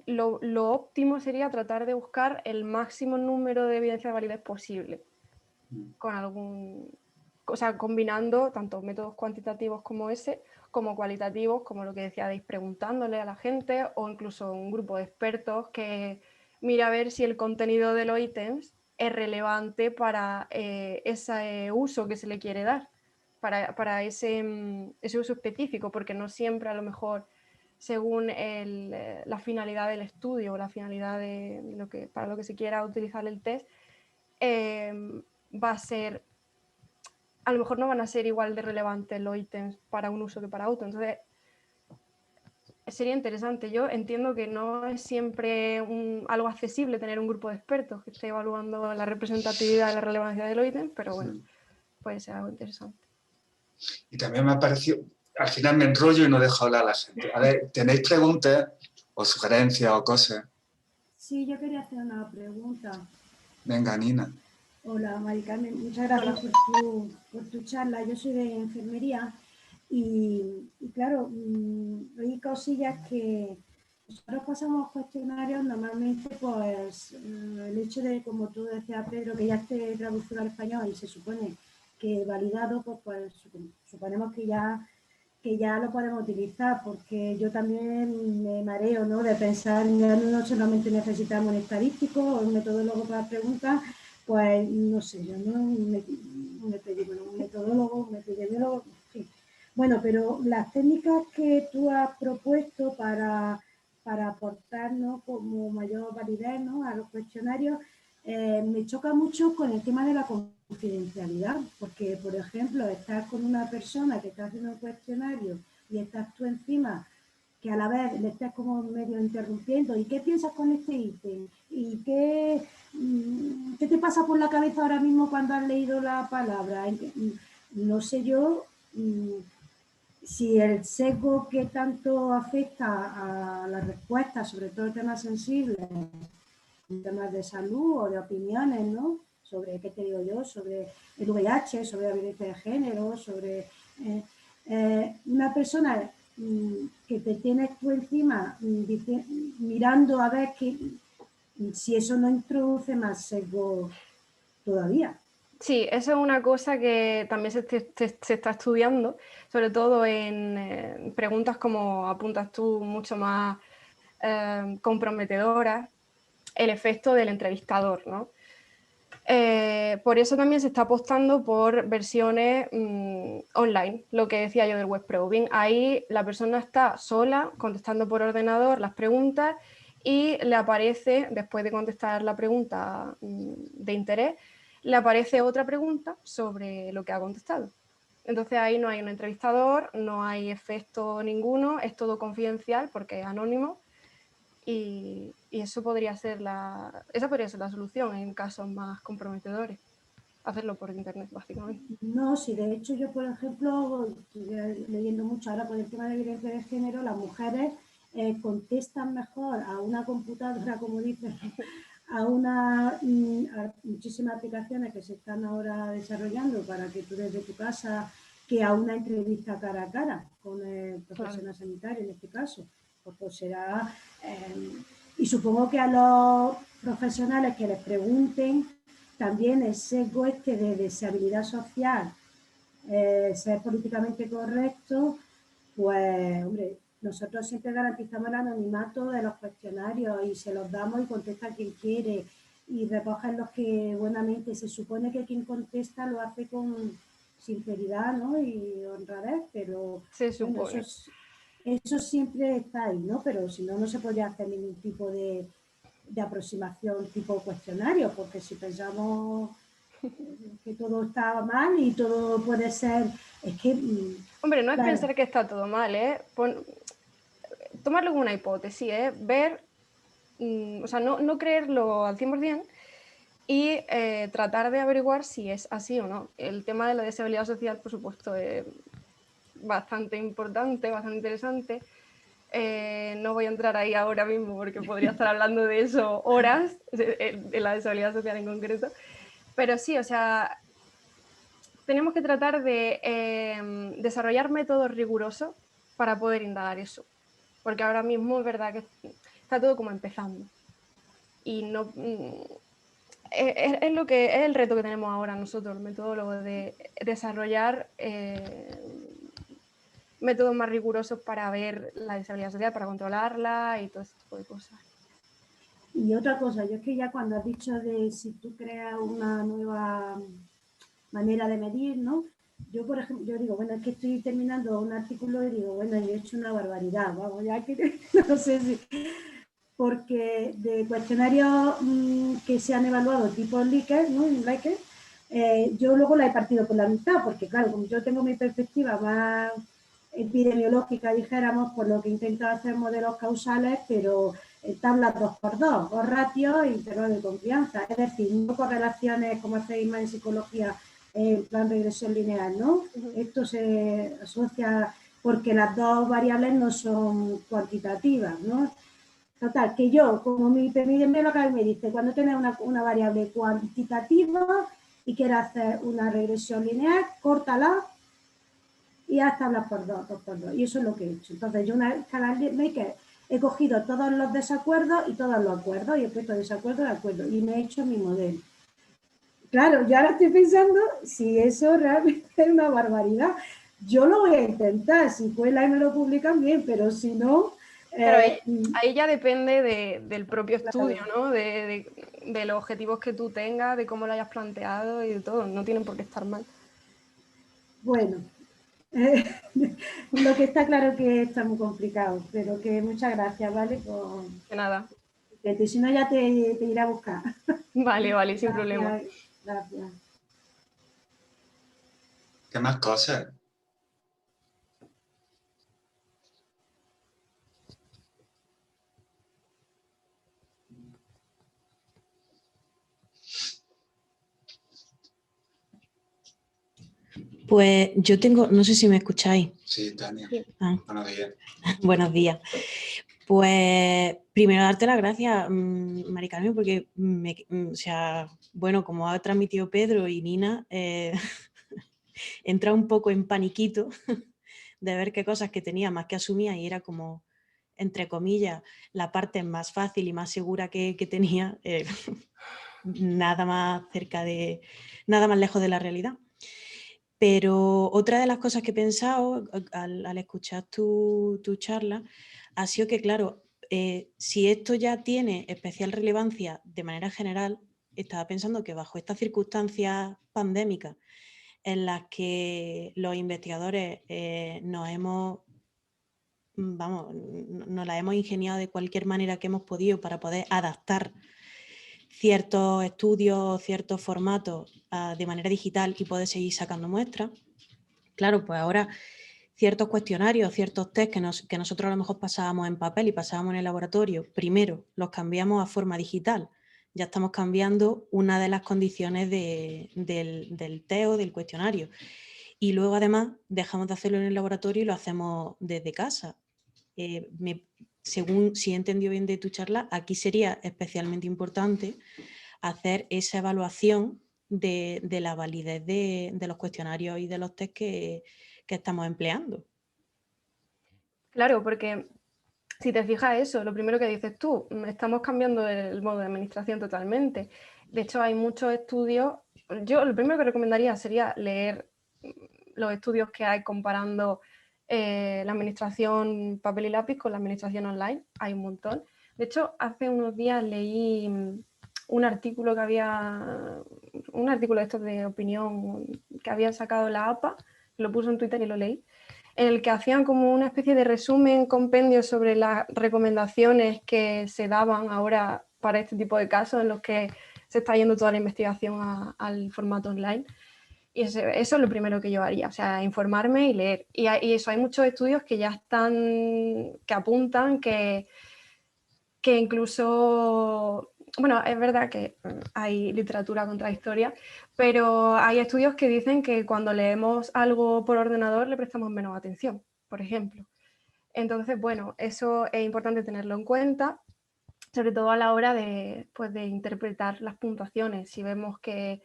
lo óptimo sería tratar de buscar el máximo número de evidencia de validez posible con algún... O sea, combinando tanto métodos cuantitativos como ese, como cualitativos, como lo que decíais, preguntándole a la gente o incluso un grupo de expertos que mira a ver si el contenido de los ítems es relevante para ese uso que se le quiere dar, para ese uso específico, porque no siempre a lo mejor según la finalidad del estudio o la finalidad de para lo que se quiera utilizar el test, va a ser, a lo mejor no van a ser igual de relevantes los ítems para un uso que para otro. Entonces, sería interesante. Yo entiendo que no es siempre algo accesible tener un grupo de expertos que esté evaluando la representatividad y la relevancia de los ítems, pero bueno, puede ser algo interesante. Y también me ha parecido, al final me enrollo y no dejo hablar a la gente. A ver, ¿tenéis preguntas o sugerencias o cosas? Sí, yo quería hacer una pregunta. Venga, Nina. Hola, Mari Carmen. Muchas gracias por tu charla. Yo soy de enfermería y claro, hay cosillas que nosotros pasamos cuestionarios, normalmente pues el hecho de, como tú decías, Pedro, que ya esté traducido al español y se supone que validado, pues suponemos que ya lo podemos utilizar, porque yo también me mareo, ¿no?, de pensar, ya no solamente necesitamos un estadístico o un metodólogo para preguntas, pues no sé, yo no un metodólogo, un epidemiólogo, en fin. Bueno, pero las técnicas que tú has propuesto para aportarnos como mayor validez, ¿no?, a los cuestionarios, me choca mucho con el tema de la confidencialidad, porque, por ejemplo, estás con una persona que está haciendo un cuestionario y estás tú encima, que a la vez le estás como medio interrumpiendo, ¿y qué piensas con este ítem? ¿Y qué te pasa por la cabeza ahora mismo cuando has leído la palabra? No sé yo si el sesgo que tanto afecta a las respuestas, sobre todo temas sensibles, temas de salud o de opiniones, ¿no? Sobre, ¿qué te digo yo? Sobre el VIH, sobre la violencia de género, sobre una persona que te tienes tú encima mirando a ver si eso no introduce más sesgo todavía. Sí, eso es una cosa que también se está estudiando, sobre todo en preguntas como apuntas tú, mucho más comprometedoras, el efecto del entrevistador, ¿no? Por eso también se está apostando por versiones online, lo que decía yo del web probing. Ahí la persona está sola contestando por ordenador las preguntas y le aparece, después de contestar la pregunta de interés, le aparece otra pregunta sobre lo que ha contestado. Entonces ahí no hay un entrevistador, no hay efecto ninguno, es todo confidencial porque es anónimo. Y eso esa podría ser la solución en casos más comprometedores, hacerlo por internet, básicamente. No, sí, de hecho yo, por ejemplo, estoy leyendo mucho ahora con el tema de violencia de género, las mujeres contestan mejor a una computadora, como dicen, a muchísimas aplicaciones que se están ahora desarrollando para que tú desde tu casa, que a una entrevista cara a cara con el profesional sanitario en este caso. Pues será, y supongo que a los profesionales que les pregunten también el sesgo este de deseabilidad social, ser políticamente correcto, pues, hombre, nosotros siempre garantizamos el anonimato de los cuestionarios y se los damos y contesta quien quiere y recogen los que buenamente. Se supone que quien contesta lo hace con sinceridad, ¿no? Y honradez, pero Se bueno, supone. eso siempre está ahí, ¿no? Pero si no, no se podría hacer ningún tipo de aproximación tipo cuestionario, porque si pensamos que todo está mal y todo puede ser, es que... Hombre, no es claro, pensar que está todo mal, ¿eh? Tomarlo como una hipótesis, ¿eh? Ver, o sea, no creerlo al 100% y tratar de averiguar si es así o no. El tema de la desigualdad social, por supuesto, es bastante importante, bastante interesante. No voy a entrar ahí ahora mismo porque podría estar hablando de eso horas, de la desigualdad social en concreto. Pero sí, o sea, tenemos que tratar de desarrollar métodos rigurosos para poder indagar eso. Porque ahora mismo es verdad que está todo como empezando. Y no... es lo que es el reto que tenemos ahora nosotros, el metodólogo, de desarrollar métodos más rigurosos para ver la desigualdad social, para controlarla y todo ese tipo de cosas. y otra cosa, yo es que ya cuando has dicho de si tú creas una nueva manera de medir, ¿no? Yo, por ejemplo, yo digo, bueno, es que estoy terminando un artículo y digo, bueno, yo he hecho una barbaridad, vamos, ya que no sé si... Porque de cuestionarios que se han evaluado tipo Likert, ¿no? Likert, yo luego la he partido por la mitad, porque claro, como yo tengo mi perspectiva más epidemiológica, dijéramos, por lo que he intentado hacer modelos causales, pero tablas 2x2, dos ratios y intervalos de confianza, es decir, no correlaciones como hacéis más en psicología en plan regresión lineal, ¿no? Esto se asocia porque las dos variables no son cuantitativas, ¿no? Total, que yo, como mi epidemióloga me dice, cuando tienes una variable cuantitativa y quieres hacer una regresión lineal, córtala y haz tablas por dos. Y eso es lo que he hecho. Entonces, yo una escala maker he cogido todos los desacuerdos y todos los acuerdos y he puesto desacuerdo de acuerdo y me he hecho mi modelo. Claro, yo ahora estoy pensando si eso realmente es una barbaridad. Yo lo voy a intentar, si cuela y me lo publican bien, pero si no... Pero ahí ya depende del propio estudio, claro. ¿no? De los objetivos que tú tengas, de cómo lo hayas planteado y de todo. No tienen por qué estar mal. Bueno, lo que está claro que está muy complicado, pero que muchas gracias, ¿vale? Por De nada. completo. Y si no, ya te iré a buscar. Vale, vale, sin problema. Gracias. ¿Qué más cosas? Pues yo tengo, no sé si me escucháis. Sí, Tania. Sí. Buenos días. Buenos días. Pues primero darte las gracias, Mari Carmen, porque o sea, bueno, como ha transmitido Pedro y Nina, entra un poco en paniquito de ver qué cosas que tenía más que asumía y era como, entre comillas, la parte más fácil y más segura que tenía, nada más lejos de la realidad. Pero otra de las cosas que he pensado al escuchar tu charla ha sido que, claro, si esto ya tiene especial relevancia de manera general, estaba pensando que bajo estas circunstancias pandémicas en las que los investigadores nos la hemos ingeniado de cualquier manera que hemos podido para poder adaptar ciertos estudios, ciertos formatos de manera digital y poder seguir sacando muestras. Claro, pues ahora ciertos cuestionarios, ciertos test que nosotros a lo mejor pasábamos en papel y pasábamos en el laboratorio, primero los cambiamos a forma digital. Ya estamos cambiando una de las condiciones del test o del cuestionario. Y luego además dejamos de hacerlo en el laboratorio y lo hacemos desde casa. Según si he entendido bien de tu charla, aquí sería especialmente importante hacer esa evaluación de la validez de los cuestionarios y de los test que estamos empleando. Claro, porque si te fijas eso, lo primero que dices tú, estamos cambiando el modo de administración totalmente. De hecho, hay muchos estudios. Yo lo primero que recomendaría sería leer los estudios que hay comparando la administración papel y lápiz con la administración online. Hay un montón. De hecho, hace unos días leí un artículo de estos de opinión que había sacado la APA, lo puse en Twitter y lo leí, en el que hacían como una especie de resumen, compendio sobre las recomendaciones que se daban ahora para este tipo de casos en los que se está yendo toda la investigación al formato online. Y eso es lo primero que yo haría, o sea, informarme y leer. Y eso, hay muchos estudios que ya que apuntan que incluso, bueno, es verdad que hay literatura contra historia, pero hay estudios que dicen que cuando leemos algo por ordenador le prestamos menos atención, por ejemplo. Entonces, bueno, eso es importante tenerlo en cuenta, sobre todo a la hora de interpretar las puntuaciones. Si vemos que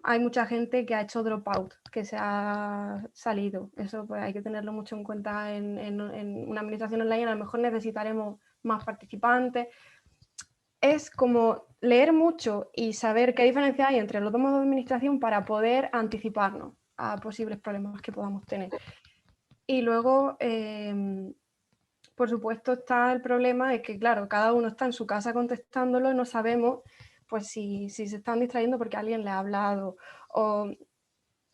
hay mucha gente que ha hecho dropout, que se ha salido, eso pues hay que tenerlo mucho en cuenta en una administración online. A lo mejor necesitaremos más participantes. Es como leer mucho y saber qué diferencia hay entre los dos modos de administración para poder anticiparnos a posibles problemas que podamos tener. Y luego, por supuesto, está el problema de que, claro, cada uno está en su casa contestándolo y no sabemos pues si se están distrayendo porque alguien le ha hablado.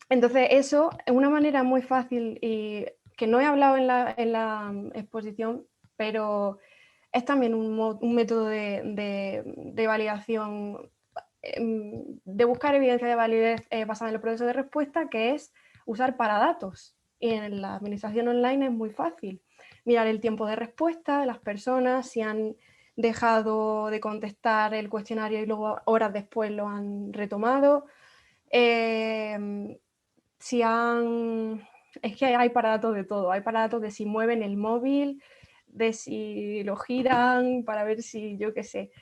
Entonces, eso es una manera muy fácil y que no he hablado en la exposición, pero es también un método de validación, de buscar evidencia de validez basada en el proceso de respuesta, que es usar paradatos. Y en la administración online es muy fácil. Mirar el tiempo de respuesta de las personas, si han dejado de contestar el cuestionario y luego horas después lo han retomado. Es que hay paradatos de todo. Hay paradatos de si mueven el móvil, de si lo giran, para ver si, yo qué sé.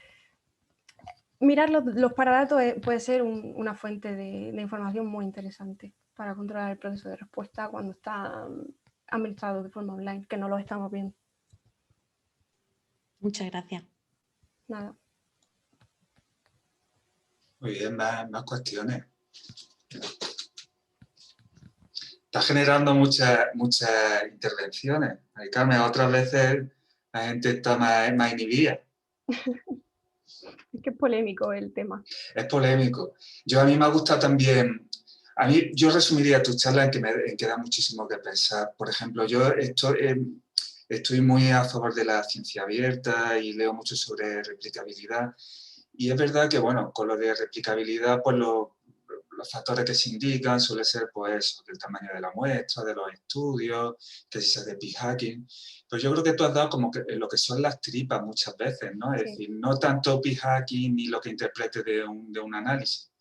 Mirar los paradatos puede ser una fuente de información muy interesante para controlar el proceso de respuesta cuando está administrado de forma online, que no lo estamos viendo. Muchas gracias. Nada. Muy bien, más cuestiones. Está generando muchas intervenciones. Carmen, otras veces la gente está más inhibida. Es que es polémico el tema. Es polémico. A mí me gusta también, yo resumiría tu charla en que da muchísimo que pensar. Por ejemplo, yo esto estoy muy a favor de la ciencia abierta y leo mucho sobre replicabilidad. Y es verdad que, bueno, con lo de replicabilidad, pues los factores que se indican suele ser, pues, el tamaño de la muestra, de los estudios, que si se hace p-hacking. Pues yo creo que tú has dado como que lo que son las tripas muchas veces, ¿no? Es Sí. decir, no tanto p-hacking ni lo que interprete de un análisis,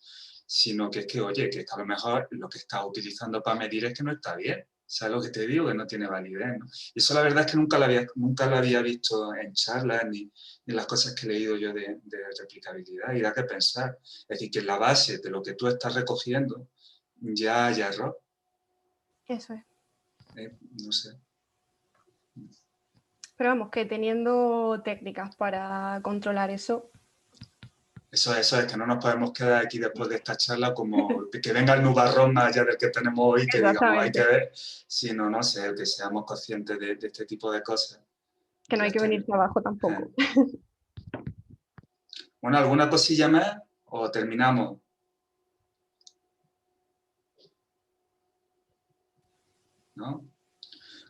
sino que es que, oye, que a lo mejor lo que estás utilizando para medir es que no está bien. ¿Sabes lo que te digo? Que no tiene validez, ¿no? Y eso la verdad es que nunca lo había visto en charlas ni en las cosas que he leído yo de replicabilidad, y da que pensar. Es decir, que en la base de lo que tú estás recogiendo ya haya error. Eso es. No sé. Pero vamos, que teniendo técnicas para controlar eso. Eso es, que no nos podemos quedar aquí después de esta charla como que venga el nubarrón más allá del que tenemos hoy, que digamos, hay que ver, sino, no sé, que seamos conscientes de este tipo de cosas. Que no hay que venirse abajo tampoco. Bueno, ¿alguna cosilla más o terminamos? ¿No?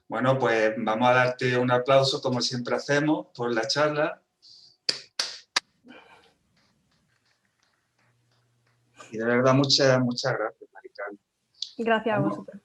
Bueno, pues vamos a darte un aplauso, como siempre hacemos, por la charla. Y de verdad, muchas gracias, Mari Carmen. Gracias a vosotros.